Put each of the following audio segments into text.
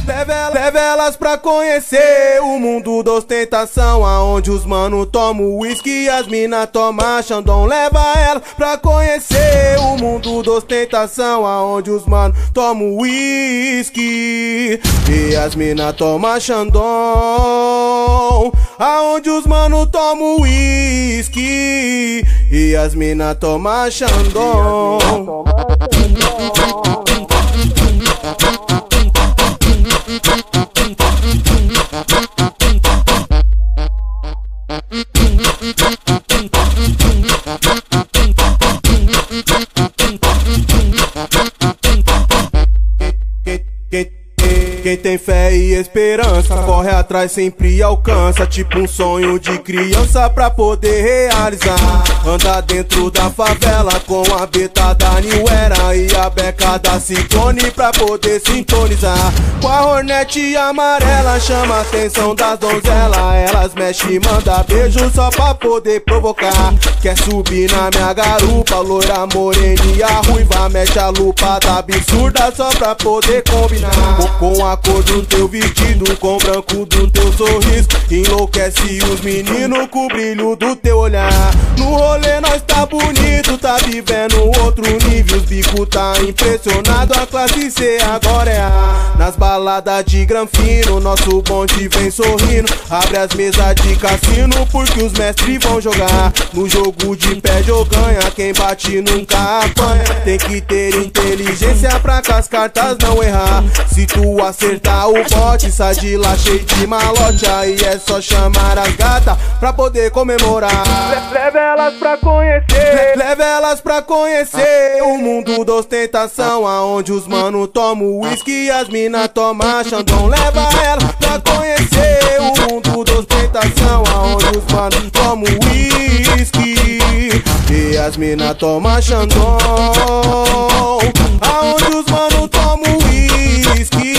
Leve elas pra conhecer o mundo da ostentação, aonde os mano tomam uísque e as mina tomam Xandão. Leva elas pra conhecer o mundo da ostentação, aonde os mano tomam uísque e as mina tomam Xandão. Aonde os mano tomam uísque e as mina tomam Xandão. Quem tem fé e esperança corre atrás, sempre alcança. Tipo um sonho de criança pra poder realizar. Anda dentro da favela com a beta da New Era e a beca da Ciclone pra poder sintonizar. Com a Hornet amarela chama a atenção das donzelas. Elas mexem e mandam beijo só pra poder provocar. Quer subir na minha garupa, loira, moreninha, ruiva, mexe a lupa da absurda só pra poder combinar. Com a cor do teu vestido, com o branco do teu sorriso, enlouquece os meninos com o brilho do teu olhar. No rolê nós tá bonito, tá vivendo outro nível. Os bico tá impressionado, a classe C agora é A. Nas baladas de Granfino, nosso bonde vem sorrindo. Abre as mesas de cassino, porque os mestres vão jogar. No jogo de pede ou ganha, quem bate nunca apanha. Tem que ter inteligência pra que as cartas não errar. Se tu acertar o bote, sai de lá cheio de malote. Aí é só chamar as gatas pra poder comemorar. Leve elas pra conhecer, leve elas pra conhecer o mundo da ostentação, aonde os mano tomam uísque e as mina tomam Xandão. Leva elas pra conhecer o mundo da ostentação, aonde os mano tomam uísque e as mina tomam Xandão. Aonde os mano tomam uísque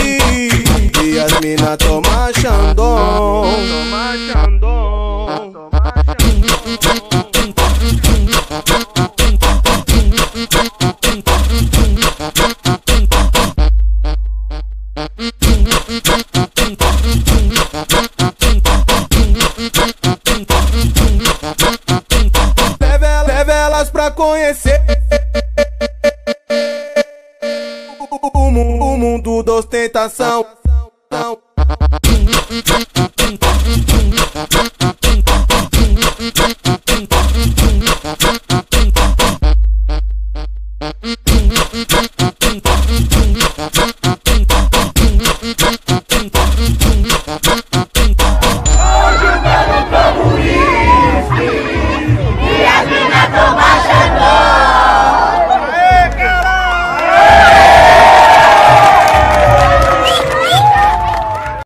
e as mina tomam Xandão. Leve elas pra conhecer o mundo da ostentação.